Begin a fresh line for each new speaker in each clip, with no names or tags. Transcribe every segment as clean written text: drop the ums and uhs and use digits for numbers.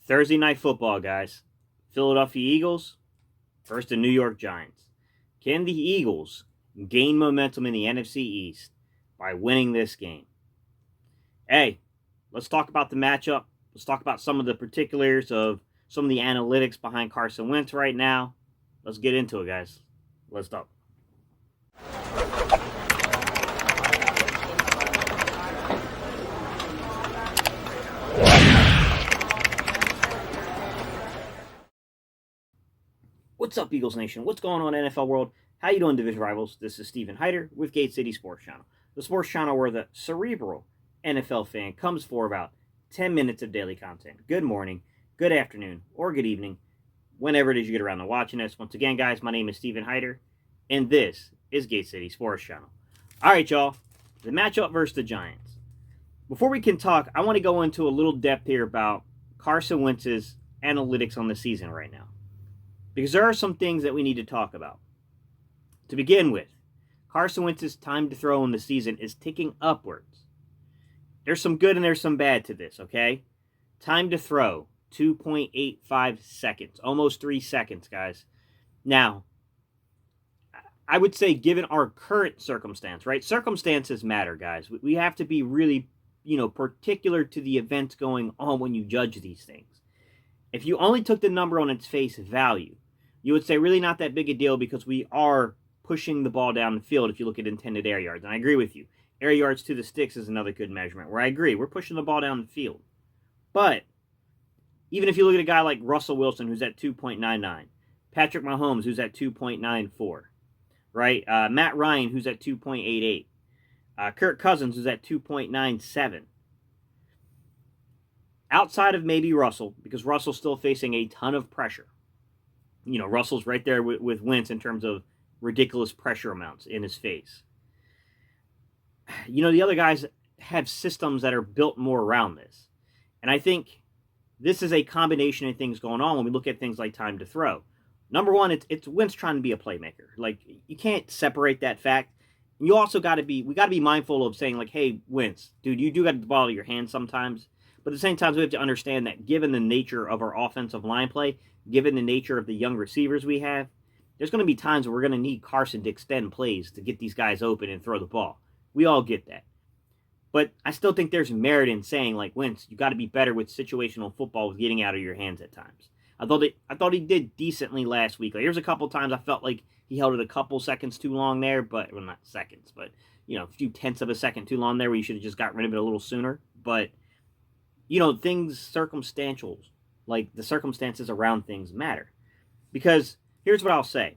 Thursday night football, guys. Philadelphia Eagles versus the New York Giants. Can the Eagles gain momentum in the NFC East by winning this game? Hey, let's talk about the matchup. Let's talk about some of the particulars of some of the analytics behind Carson Wentz right now. Let's get into it, guys. Let's talk. What's up, Eagles Nation? What's going on, NFL world? How you doing, division rivals? This is Steven Hyder with Gate City Sports Channel, the sports channel where the cerebral NFL fan comes for about 10 minutes of daily content. Good morning, good afternoon, or good evening, whenever it is you get around to watching us. Once again, guys, my name is Steven Hyder, and this is Gate City Sports Channel. All right, y'all, the matchup versus the Giants. Before we can talk, I want to go into a little depth here about Carson Wentz's analytics on the season right now, because there are some things that we need to talk about. To begin with, Carson Wentz's time to throw in the season is ticking upwards. There's some good and there's some bad to this, okay? Time to throw, 2.85 seconds. Almost 3 seconds, guys. Now, I would say given our current circumstance, right? Circumstances matter, guys. We have to be really, particular to the events going on when you judge these things. If you only took the number on its face value, you would say really not that big a deal because we are pushing the ball down the field if you look at intended air yards. And I agree with you. Air yards to the sticks is another good measurement where I agree. We're pushing the ball down the field. But even if you look at a guy like Russell Wilson, who's at 2.99, Patrick Mahomes, who's at 2.94, right? Matt Ryan, who's at 2.88, Kirk Cousins, who's at 2.97. Outside of maybe Russell, because Russell's still facing a ton of pressure. Russell's right there with Wentz in terms of ridiculous pressure amounts in his face. The other guys have systems that are built more around this. And I think this is a combination of things going on when we look at things like time to throw. Number one, it's Wentz trying to be a playmaker. Like, you can't separate that fact. And you also we got to be mindful of saying, like, hey, Wentz, dude, you do got the ball in your hands sometimes. But at the same time, we have to understand that given the nature of our offensive line play, given the nature of the young receivers we have, there's going to be times where we're going to need Carson to extend plays to get these guys open and throw the ball. We all get that. But I still think there's merit in saying, like, Wentz, you got to be better with situational football with getting out of your hands at times. I thought he did decently last week. Like, there's a couple times I felt like he held it a couple seconds too long there, but not seconds, but a few tenths of a second too long there where you should have just got rid of it a little sooner. But things circumstantial, like the circumstances around things matter. Because here's what I'll say.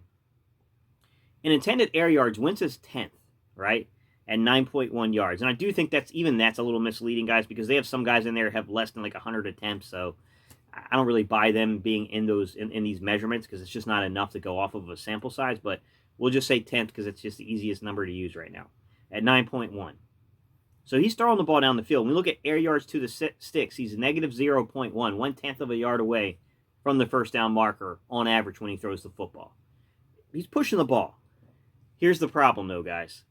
In intended air yards, Wentz is 10th, right? At 9.1 yards. And I do think that's a little misleading, guys, because they have some guys in there have less than like 100 attempts. So I don't really buy them being in these measurements because it's just not enough to go off of a sample size. But we'll just say 10th because it's just the easiest number to use right now at 9.1. So he's throwing the ball down the field. When we look at air yards to the sticks, he's negative 0.1, 1/10 of a yard away from the first down marker on average when he throws the football. He's pushing the ball. Here's the problem, though, guys.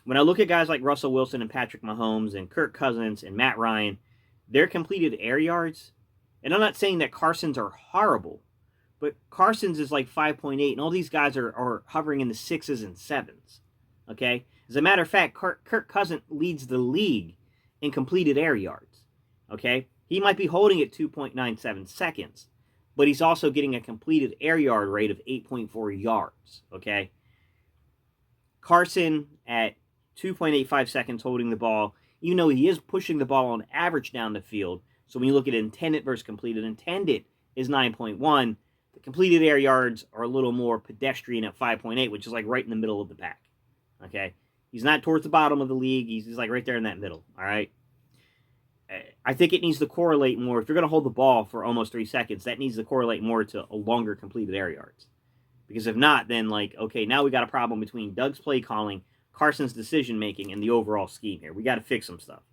When I look at guys like Russell Wilson and Patrick Mahomes and Kirk Cousins and Matt Ryan, their completed air yards, and I'm not saying that Carson's are horrible, but Carson's is like 5.8, and all these guys are hovering in the 6s and 7s, okay? As a matter of fact, Kirk Cousins leads the league in completed air yards, okay? He might be holding at 2.97 seconds, but he's also getting a completed air yard rate of 8.4 yards, okay? Carson at 2.85 seconds holding the ball, even though he is pushing the ball on average down the field. So when you look at intended versus completed, intended is 9.1. The completed air yards are a little more pedestrian at 5.8, which is like right in the middle of the pack, okay? He's not towards the bottom of the league. He's like right there in that middle, all right? I think it needs to correlate more. If you're going to hold the ball for almost 3 seconds, that needs to correlate more to a longer completed air yards. Because if not, then okay, now we got a problem between Doug's play calling, Carson's decision making, and the overall scheme here. We got to fix some stuff.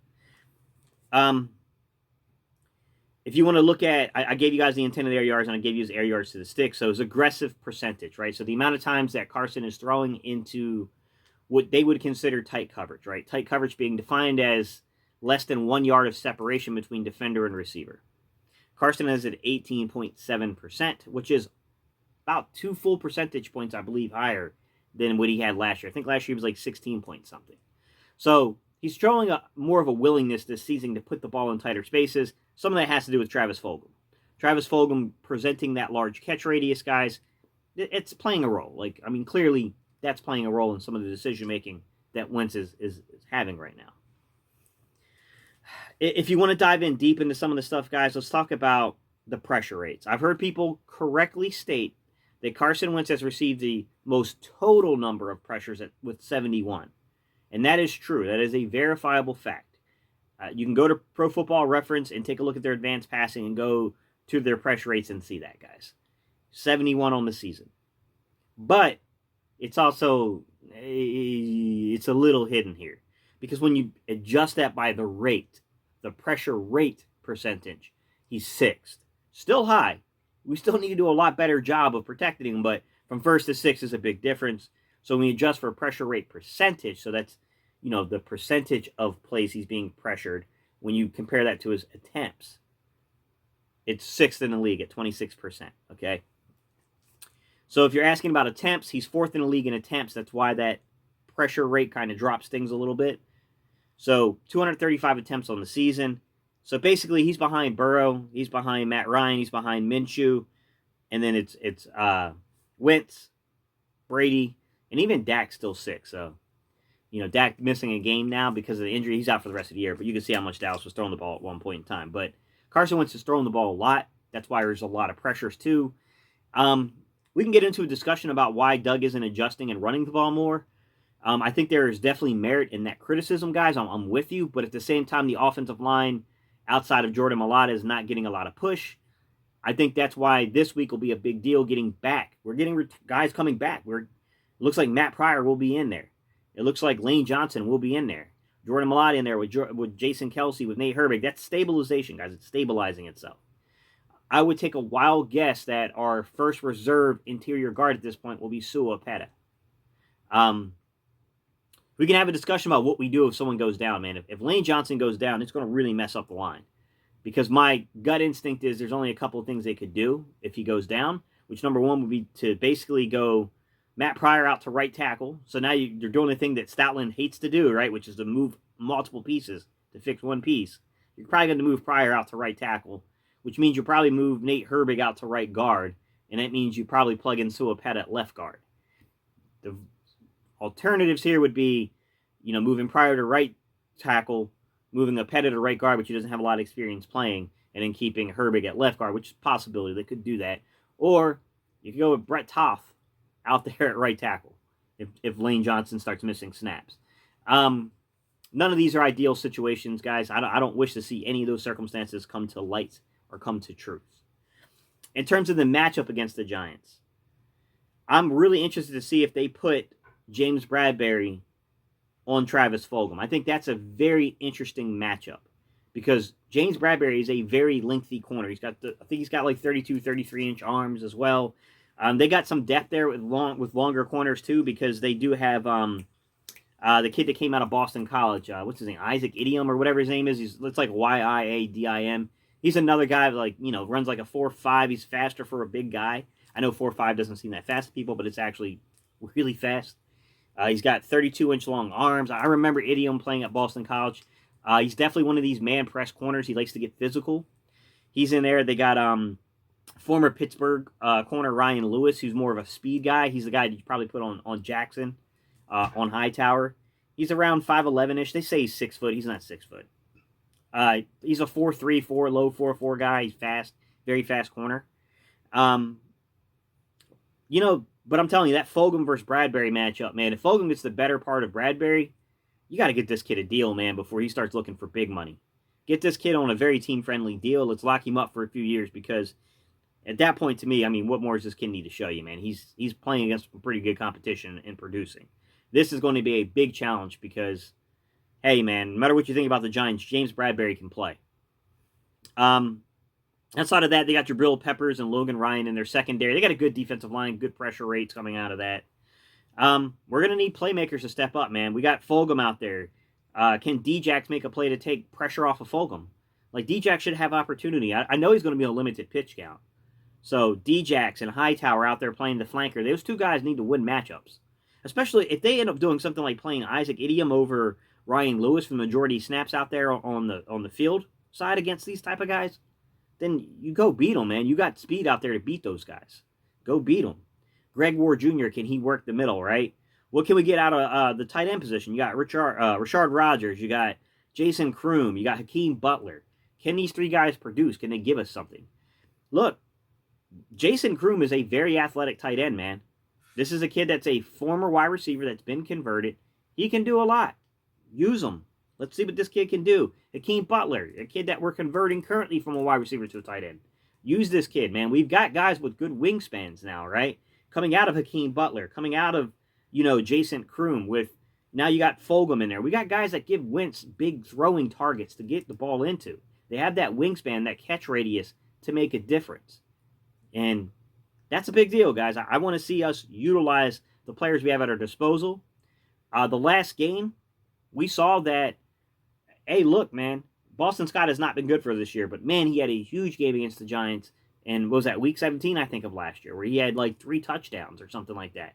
If you want to look at, I gave you guys the intended air yards, and I gave you his air yards to the stick. So it's aggressive percentage, right? So the amount of times that Carson is throwing into what they would consider tight coverage, right? Tight coverage being defined as less than 1 yard of separation between defender and receiver. Carson has it 18.7%, which is about 2 full percentage points, I believe, higher than what he had last year. I think last year he was like 16 point something. So he's showing more of a willingness this season to put the ball in tighter spaces. Some of that has to do with Travis Fulgham. Travis Fulgham presenting that large catch radius, guys, it's playing a role. Like, I mean, clearly that's playing a role in some of the decision making that Wentz is having right now. If you want to dive in deep into some of the stuff, guys, let's talk about the pressure rates. I've heard people correctly state that Carson Wentz has received the most total number of pressures with 71. And that is true. That is a verifiable fact. You can go to Pro Football Reference and take a look at their advanced passing and go to their pressure rates and see that, guys. 71 on the season. But it's also, it's a little hidden here. Because when you adjust that by the rate, the pressure rate percentage, he's 6th. Still high. We still need to do a lot better job of protecting him, but from 1st to 6th is a big difference. So when you adjust for pressure rate percentage, so that's, you know, the percentage of plays he's being pressured, when you compare that to his attempts, it's 6th in the league at 26%, okay? So if you're asking about attempts, he's 4th in the league in attempts. That's why that pressure rate kind of drops things a little bit. So 235 attempts on the season. So basically he's behind Burrow, he's behind Matt Ryan, he's behind Minshew, and then it's Wentz, Brady, and even Dak's still sick. So, you know, Dak missing a game now because of the injury. He's out for the rest of the year, but you can see how much Dallas was throwing the ball at one point in time. But Carson Wentz is throwing the ball a lot. That's why there's a lot of pressures too. We can get into a discussion about why Doug isn't adjusting and running the ball more. I think there is definitely merit in that criticism, guys. I'm with you, but at the same time, the offensive line outside of Jordan Mailata is not getting a lot of push. I think that's why this week will be a big deal getting back. We're getting guys coming back. It looks like Matt Pryor will be in there. It looks like Lane Johnson will be in there. Jordan Mailata in there with Jason Kelsey, with Nate Herbig. That's stabilization, guys. It's stabilizing itself. I would take a wild guess that our first reserve interior guard at this point will be Sua Opeta. We can have a discussion about what we do if someone goes down, man. If Lane Johnson goes down, it's going to really mess up the line. Because my gut instinct is there's only a couple of things they could do if he goes down, which number one would be to basically go Matt Pryor out to right tackle. So now you're doing the thing that Stoutland hates to do, right, which is to move multiple pieces to fix one piece. You're probably going to move Pryor out to right tackle, which means you probably move Nate Herbig out to right guard, and that means you probably plug in Sua Opeta at left guard. The alternatives here would be, you know, moving Pryor to right tackle, moving Opeta to right guard, which he doesn't have a lot of experience playing, and then keeping Herbig at left guard, which is a possibility. They could do that. Or you could go with Brett Toth out there at right tackle if Lane Johnson starts missing snaps. None of these are ideal situations, guys. I don't wish to see any of those circumstances come to light or come to truth. In terms of the matchup against the Giants, I'm really interested to see if they put James Bradberry on Travis Fulgham. I think that's a very interesting matchup because James Bradberry is a very lengthy corner. I think he's got like 32, 33-inch arms as well. They got some depth there with longer corners too because they do have the kid that came out of Boston College. What's his name? Isaac Idiom or whatever his name is. It's like Yiadim. He's another guy that, like, you know, runs like a 4.5. He's faster for a big guy. I know 4.5 doesn't seem that fast to people, but it's actually really fast. He's got 32-inch long arms. I remember Idiom playing at Boston College. He's definitely one of these man-press corners. He likes to get physical. He's in there. They got former Pittsburgh corner Ryan Lewis, who's more of a speed guy. He's the guy that you probably put on Jackson, on Hightower. He's around 5'11"-ish. They say he's 6 foot. He's not 6 foot. He's a 4.3, low 4.4 guy. He's fast, very fast corner. You know, but I'm telling you, that Fulgham versus Bradberry matchup, man, if Fulgham gets the better part of Bradberry, you got to get this kid a deal, man, before he starts looking for big money. Get this kid on a very team-friendly deal. Let's lock him up for a few years because at that point, to me, I mean, what more does this kid need to show you, man? He's playing against some pretty good competition and producing. This is going to be a big challenge because, hey, man, no matter what you think about the Giants, James Bradberry can play. Outside of that, they got Jabril Peppers and Logan Ryan in their secondary. They got a good defensive line, good pressure rates coming out of that. We're going to need playmakers to step up, man. We got Fulgham out there. Can Djax make a play to take pressure off of Fulgham? Like, D-Jack should have opportunity. I know he's going to be a limited pitch count. So D-Jax and Hightower out there playing the flanker. Those two guys need to win matchups. Especially if they end up doing something like playing Isaac Idiom over Ryan Lewis for the majority of snaps out there on the field side against these type of guys, then you go beat them, man. You got speed out there to beat those guys. Go beat them. Greg Ward Jr., can he work the middle, right? What can we get out of the tight end position? You got Rashard Rogers. You got Jason Kroom. You got Hakeem Butler. Can these three guys produce? Can they give us something? Look, Jason Kroom is a very athletic tight end, man. This is a kid that's a former wide receiver that's been converted. He can do a lot. Use him. Let's see what this kid can do. Hakeem Butler, a kid that we're converting currently from a wide receiver to a tight end. Use this kid, man. We've got guys with good wingspans now, right? Coming out of Hakeem Butler, coming out of, Jason Kroom with, now you got Fulgham in there. We got guys that give Wentz big throwing targets to get the ball into. They have that wingspan, that catch radius to make a difference. And that's a big deal, guys. I want to see us utilize the players we have at our disposal. The last game, we saw that, hey, look, man, Boston Scott has not been good for this year, but, man, he had a huge game against the Giants. And what was that, week 17, I think, of last year, where he had like 3 touchdowns or something like that.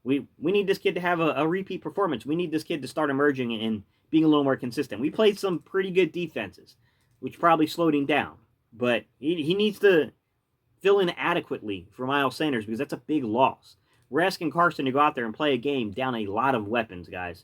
We need this kid to have a repeat performance. We need this kid to start emerging and being a little more consistent. We played some pretty good defenses, which probably slowed him down. But he needs to fill in adequately for Miles Sanders because that's a big loss. We're asking Carson to go out there and play a game down a lot of weapons, guys.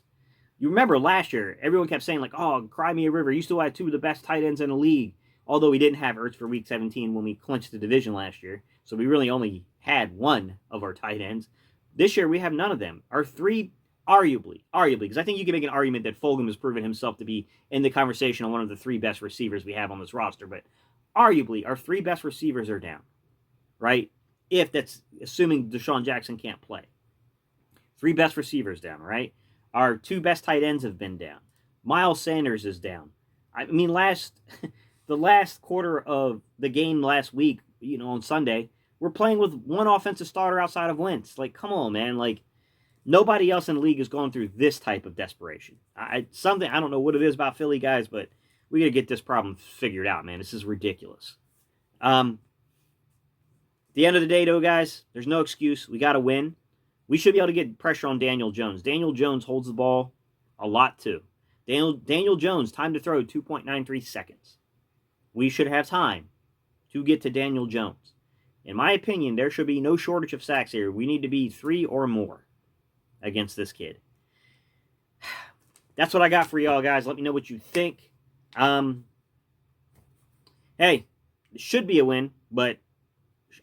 You remember last year, everyone kept saying, like, oh, cry me a river. You still had 2 of the best tight ends in the league. Although we didn't have Ertz for week 17 when we clinched the division last year. So we really only had 1 of our tight ends. This year, we have none of them. Our 3, arguably, because I think you can make an argument that Fulgham has proven himself to be in the conversation on one of the 3 best receivers we have on this roster. But arguably, our 3 best receivers are down, right? If that's assuming Deshaun Jackson can't play. 3 best receivers down, right? Our 2 best tight ends have been down. Miles Sanders is down. I mean, the last quarter of the game last week, on Sunday, we're playing with 1 offensive starter outside of Wentz. Like, come on, man. Like, nobody else in the league is going through this type of desperation. I don't know what it is about Philly, guys, but we got to get this problem figured out, man. This is ridiculous. At the end of the day, though, guys, there's no excuse. We got to win. We should be able to get pressure on Daniel Jones. Daniel Jones holds the ball a lot, too. Daniel Jones, time to throw, 2.93 seconds. We should have time to get to Daniel Jones. In my opinion, there should be no shortage of sacks here. We need to be 3 or more against this kid. That's what I got for y'all, guys. Let me know what you think. Hey, it should be a win, but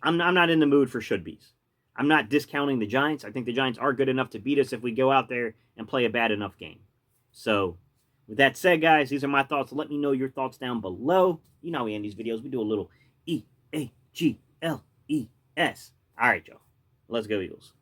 I'm not in the mood for should-be's. I'm not discounting the Giants. I think the Giants are good enough to beat us if we go out there and play a bad enough game. So, with that said, guys, these are my thoughts. Let me know your thoughts down below. You know how we end these videos. We do a little E-A-G-L-E-S. All right, y'all. Let's go, Eagles.